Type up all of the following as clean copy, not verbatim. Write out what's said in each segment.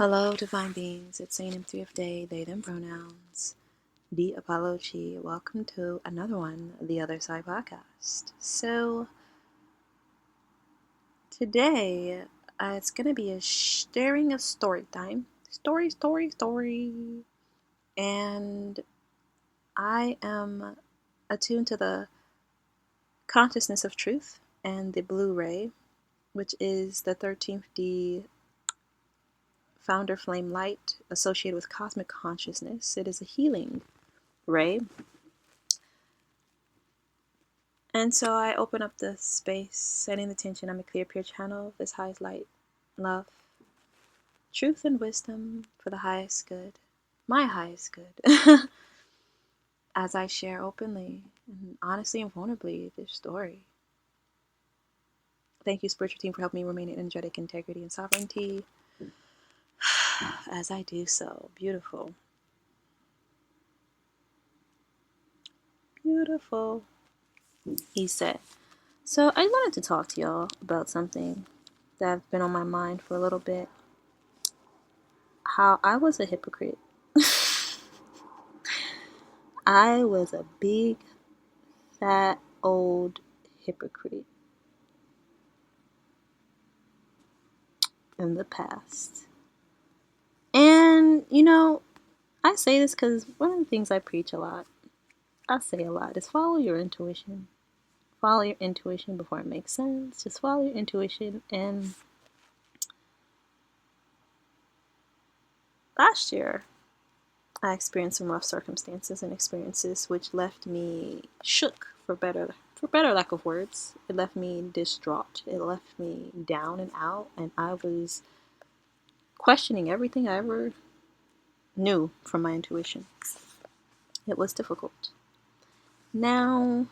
Hello, divine beings. It's Saint M3F Day, they, them pronouns. The Apology. Welcome to another one, The Other Side podcast. So, today, it's going to be a sharing of story time. Story. And I am attuned to the consciousness of truth and the blue ray, which is the 13th D founder flame light associated with cosmic consciousness. It is a healing ray. And so I open up the space, setting the tension. I'm a clear, pure channel of this highest light, love, truth, and wisdom for the highest good, my highest good, as I share openly and honestly and vulnerably this story. Thank you, spiritual team, for helping me remain in energetic integrity and sovereignty as I do so. Beautiful. Beautiful. He said. So I wanted to talk to y'all about something that's been on my mind for a little bit. How I was a hypocrite. I was a big, fat, old hypocrite in the past. And, I say this because one of the things I preach a lot, I say a lot, is follow your intuition. Follow your intuition before it makes sense. Just follow your intuition. And last year, I experienced some rough circumstances and experiences which left me shook, for better lack of words. It left me distraught. It left me down and out, and I was questioning everything I ever knew from my intuition. It was difficult. Now,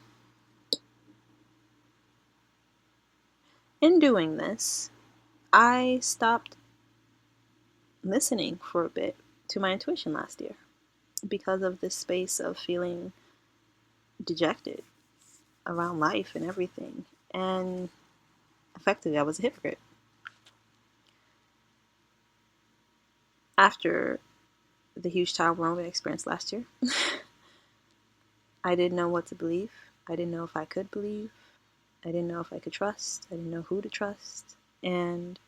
in doing this, I stopped listening for a bit to my intuition last year because of this space of feeling dejected around life and everything. And effectively, I was a hypocrite. After the huge child wound I experienced last year, I didn't know what to believe. I didn't know if I could believe. I didn't know if I could trust. I didn't know who to trust. And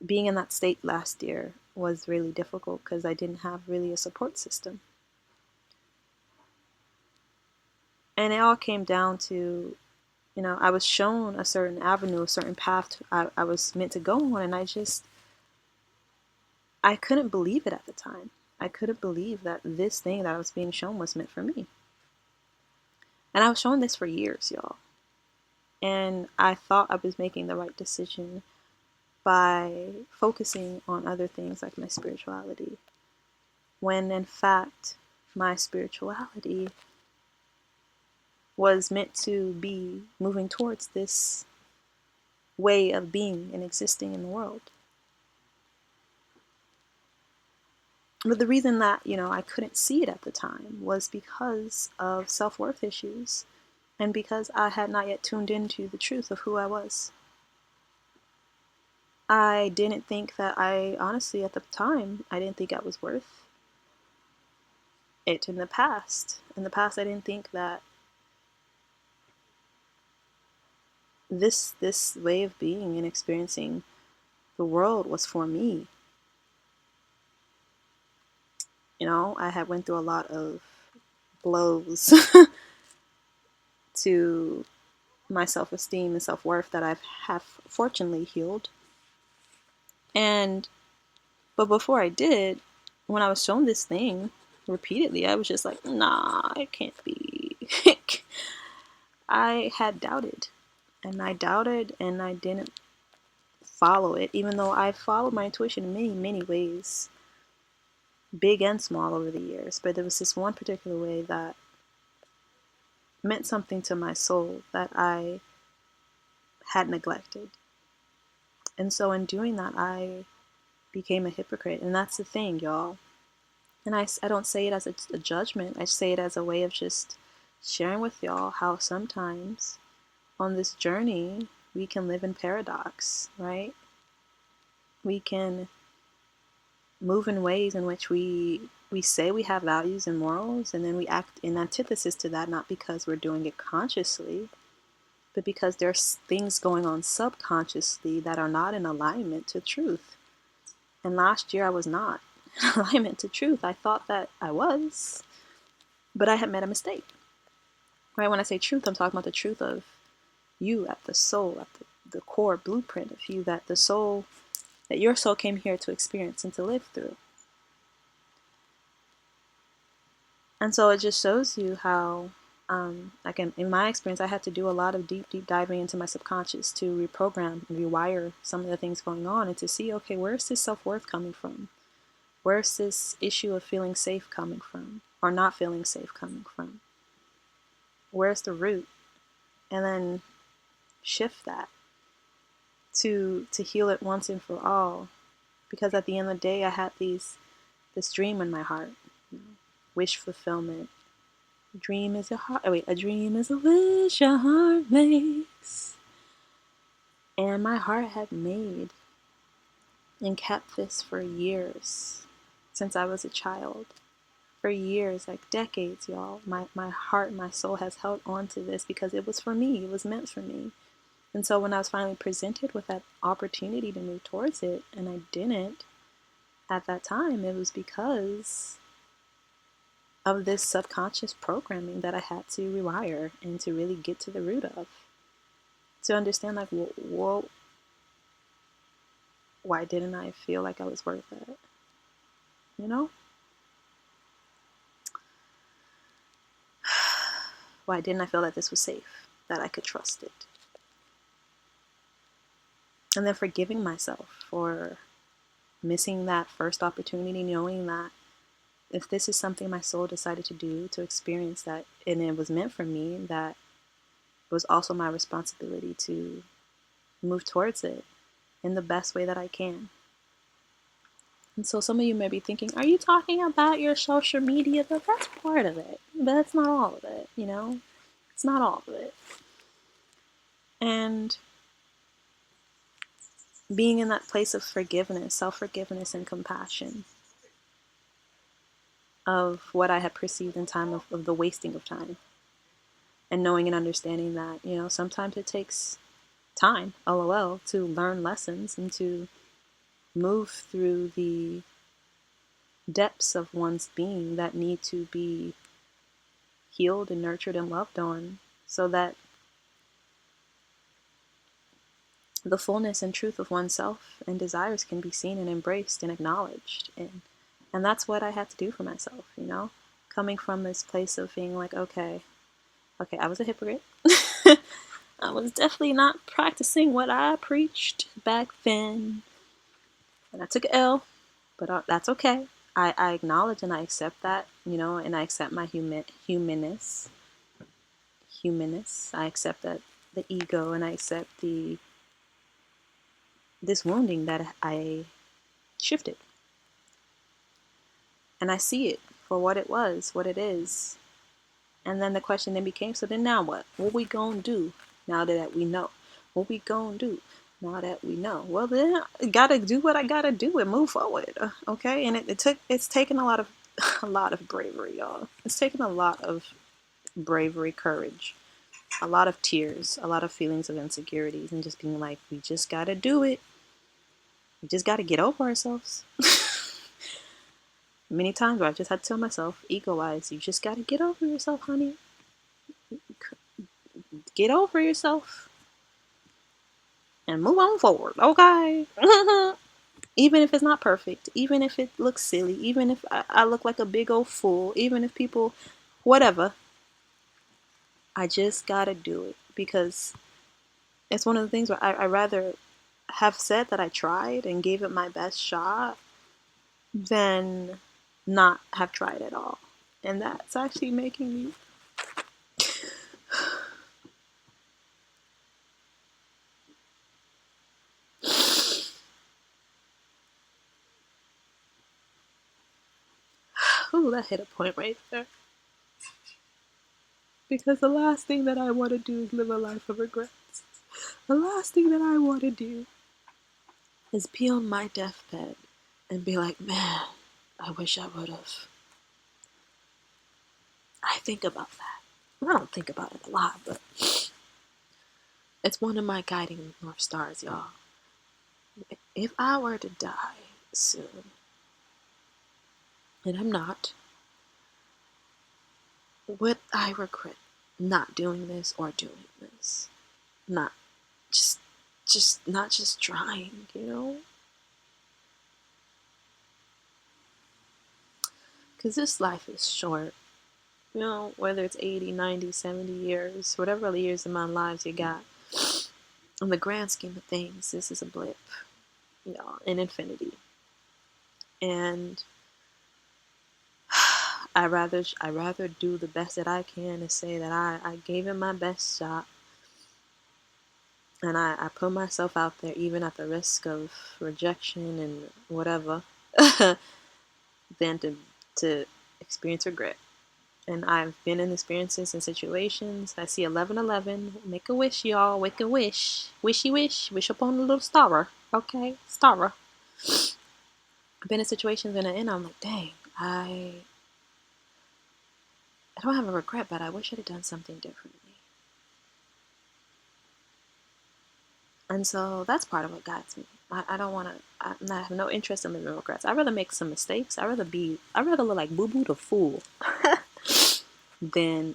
being in that state last year was really difficult because I didn't have really a support system. And it all came down to, I was shown a certain avenue, a certain path I was meant to go on, and I couldn't believe it at the time. I couldn't believe that this thing that I was being shown was meant for me. And I was shown this for years, y'all. And I thought I was making the right decision by focusing on other things like my spirituality, when in fact my spirituality was meant to be moving towards this way of being and existing in the world. But the reason that, I couldn't see it at the time was because of self-worth issues and because I had not yet tuned into the truth of who I was. I didn't think that honestly, at the time, I didn't think I was worth it in the past. In the past, I didn't think that this way of being and experiencing the world was for me. I had went through a lot of blows to my self-esteem and self-worth that I have fortunately healed. But before I did, when I was shown this thing repeatedly, I was just like, nah, it can't be. I had doubted, and I didn't follow it, even though I followed my intuition in many, many ways, big and small, over the years. But there was this one particular way that meant something to my soul that I had neglected. And so in doing that, I became a hypocrite. And that's the thing, y'all. And I don't say it as a judgment. I say it as a way of just sharing with y'all how sometimes on this journey, We can live in paradox, right? We can move in ways in which we say we have values and morals, and then we act in antithesis to that, not because we're doing it consciously, but because there's things going on subconsciously that are not in alignment to truth. And last year I was not in alignment to truth. I thought that I was, but I had made a mistake. Right? When I say truth, I'm talking about the truth of you, at the soul, at the core blueprint of you, that your soul came here to experience and to live through. And so it just shows you how, like in my experience, I had to do a lot of deep diving into my subconscious to reprogram and rewire some of the things going on, and to see, okay, where's this self-worth coming from? Where's this issue of feeling safe coming from, or not feeling safe coming from? Where's the root? And then shift that to heal it once and for all. Because at the end of the day, I had this dream in my heart, wish fulfillment. A dream is a wish your heart makes. And my heart had made and kept this for years, since I was a child. For years, like decades, y'all. My heart, my soul has held on to this because it was for me. It was meant for me. And so when I was finally presented with that opportunity to move towards it, and I didn't at that time, it was because of this subconscious programming that I had to rewire and to really get to the root of. To understand, like, well, why didn't I feel like I was worth it? You know? Why didn't I feel that this was safe, that I could trust it? And then forgiving myself for missing that first opportunity, knowing that if this is something my soul decided to do, to experience that, and it was meant for me, that it was also my responsibility to move towards it in the best way that I can. And so some of you may be thinking, are you talking about your social media? But that's part of it. But that's not all of it, you know? It's not all of it. And being in that place of forgiveness, self-forgiveness and compassion of what I had perceived in time of the wasting of time. And knowing and understanding that, you know, sometimes it takes time, LOL, to learn lessons and to move through the depths of one's being that need to be healed and nurtured and loved on, so that the fullness and truth of oneself and desires can be seen and embraced and acknowledged. And that's what I had to do for myself, you know, coming from this place of being like, okay, I was a hypocrite. I was definitely not practicing what I preached back then. And I took an L, but that's okay. I acknowledge and I accept that, you know, and I accept my humanness. I accept that the ego, and I accept this wounding that I shifted. And I see it for what it was, what it is. And then the question then became, so then now what? What we gonna do now that we know? What we gonna do now that we know? Well, then I gotta do what I gotta do and move forward. Okay, and it's taken a lot of bravery, y'all. It's taken a lot of bravery, courage, a lot of tears, a lot of feelings of insecurities, and just being like, we just gotta do it. We just gotta get over ourselves. Many times where I just had to tell myself, ego-wise, you just gotta get over yourself, honey. Get over yourself and move on forward, okay? Even if it's not perfect, even if it looks silly, even if I look like a big old fool, even if people, whatever, I just gotta do it, because it's one of the things where I rather have said that I tried and gave it my best shot than not have tried at all. And that's actually making me ooh, that hit a point right there. Because the last thing that I want to do is live a life of regrets. The last thing that I want to do is be on my deathbed and be like, man, I wish I would have. I think about that. I don't think about it a lot, but it's one of my guiding North Stars, y'all. If I were to die soon, and I'm not, would I regret not doing this or doing this? Not not just trying, you know? Because this life is short. You know, whether it's 80, 90, 70 years, whatever other years in my lives you got, in the grand scheme of things, this is a blip, you know, in infinity. And I rather do the best that I can and say that I gave it my best shot, and I put myself out there even at the risk of rejection and whatever, than to experience regret. And I've been in experiences and situations. I see 1111. Make a wish, y'all. Make a wish. Wishy wish. Wish upon a little star. Okay? Star. I've been in situations and I'm like, dang, I don't have a regret, but I wish I'd have done something differently. And so that's part of what guides me. I don't want to, I have no interest in living regrets. I'd rather make some mistakes. I'd rather look like Boo Boo the Fool than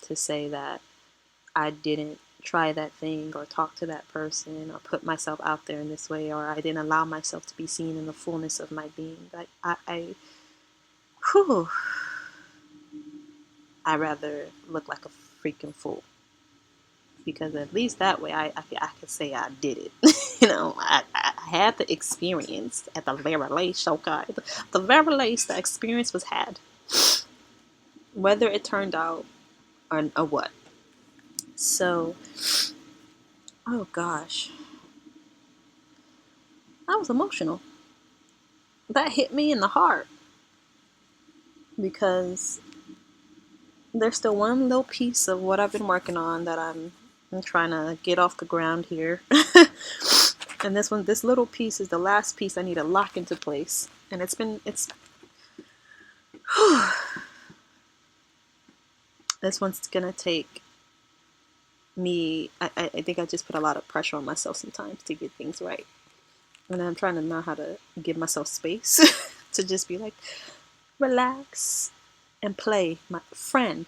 to say that I didn't try that thing or talk to that person or put myself out there in this way, or I didn't allow myself to be seen in the fullness of my being. I rather look like a freaking fool, because at least that way I can say I did it. You know, I had the experience at the very least. Okay, the very least the experience was had, whether it turned out or what. So, oh gosh, I was emotional. That hit me in the heart because there's still one little piece of what I've been working on that I'm trying to get off the ground here. And this little piece is the last piece I need to lock into place. And this one's gonna take me, I think I just put a lot of pressure on myself sometimes to get things right. And I'm trying to know how to give myself space to just be like, relax and play. My friend,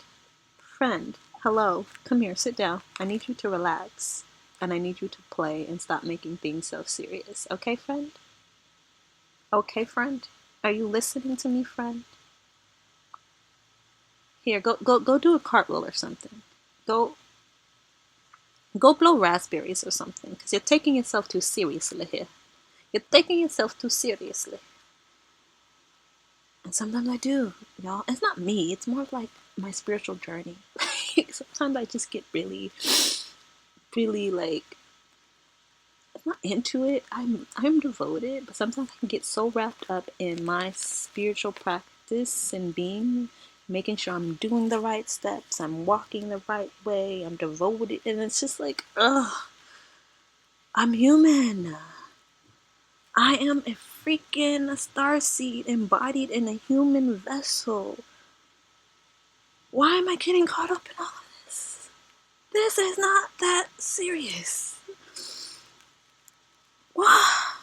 hello, come here, sit down. I need you to relax and I need you to play and stop making things so serious. Okay, friend? Okay, friend? Are you listening to me, friend? Here, go do a cartwheel or something. Go blow raspberries or something, because you're taking yourself too seriously here. You're taking yourself too seriously. And sometimes I do, y'all. It's not me. It's more of like my spiritual journey. Sometimes I just get really, really like, I'm not into it. I'm devoted, but sometimes I can get so wrapped up in my spiritual practice and being, making sure I'm doing the right steps, I'm walking the right way, I'm devoted, and it's just like, ugh, I'm human. I am a freaking starseed embodied in a human vessel. Why am I getting caught up in all of this? This is not that serious. Wow.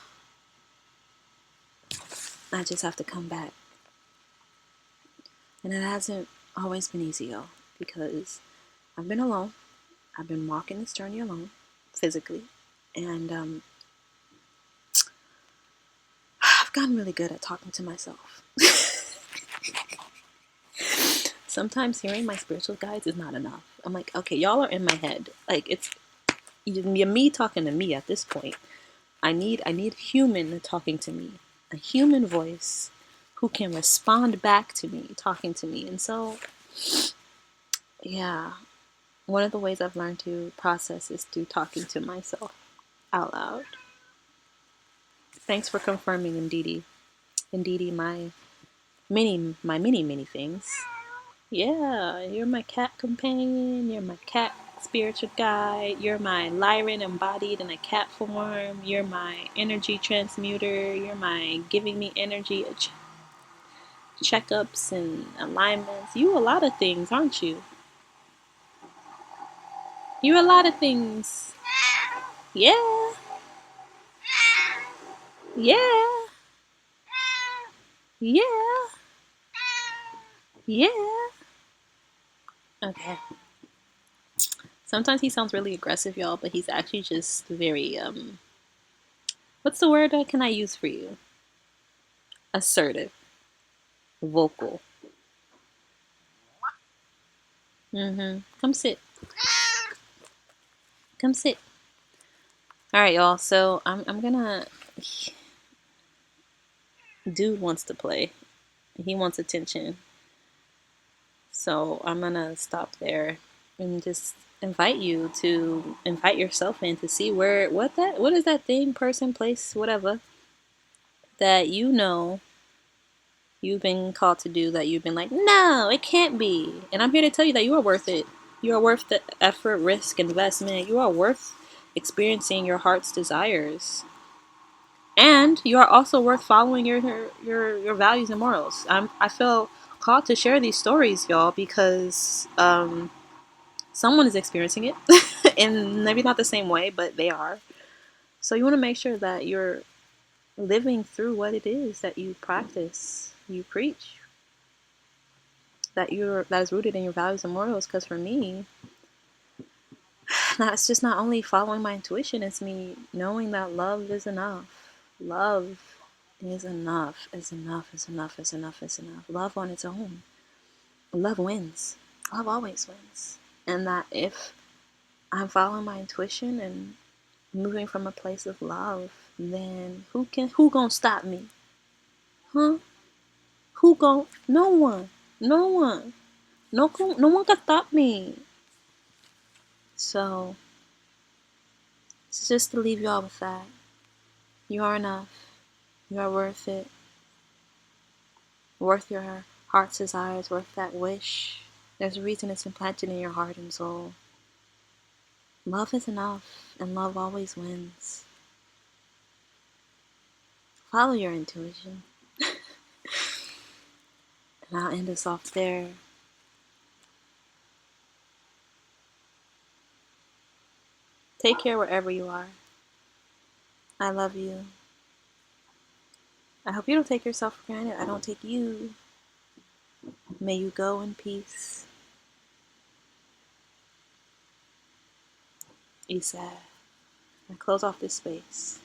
I just have to come back. And it hasn't always been easy, y'all, because I've been alone. I've been walking this journey alone, physically. And I've gotten really good at talking to myself. Sometimes hearing my spiritual guides is not enough. I'm like, okay, y'all are in my head. Like, it's me talking to me at this point. I need a human talking to me, a human voice who can respond back to me, talking to me. And so, yeah, one of the ways I've learned to process is through talking to myself out loud. Thanks for confirming, Ndidi. Ndidi, my many things. Yeah, you're my cat companion. You're my cat spiritual guide. You're my Lyran embodied in a cat form. You're my energy transmuter. You're my giving me energy checkups and alignments. You a lot of things, aren't you? You're a lot of things. Yeah. Yeah. Yeah. Yeah. Okay. Sometimes he sounds really aggressive, y'all, but he's actually just very what's the word can I use for you? Assertive, vocal. Come sit. Come sit. All right, y'all. So I'm gonna. Dude wants to play. He wants attention. So I'm gonna stop there and just invite you to invite yourself in to see what is that thing, person, place, whatever that you know you've been called to do that you've been like, no, it can't be. And I'm here to tell you that you are worth it. You are worth the effort, risk, investment. You are worth experiencing your heart's desires. And you are also worth following your values and morals. I feel called to share these stories, y'all, because someone is experiencing it, and maybe not the same way, but they are. So you want to make sure that you're living through what it is that you practice, you preach, that is rooted in your values and morals. Because for me, it's just not only following my intuition; it's me knowing that love is enough. Love is enough. Is enough. Is enough. Is enough. Is enough. Love on its own. Love wins. Love always wins. And that if I'm following my intuition and moving from a place of love, then who gonna stop me? Huh? No one. No one. No one can stop me. So it's just to leave y'all with that. You are enough. You are worth it. Worth your heart's desires, worth that wish. There's a reason it's implanted in your heart and soul. Love is enough, and love always wins. Follow your intuition. And I'll end us off there. Take care wherever you are. I love you. I hope you don't take yourself for granted. I don't take you. May you go in peace. Isa. I close off this space.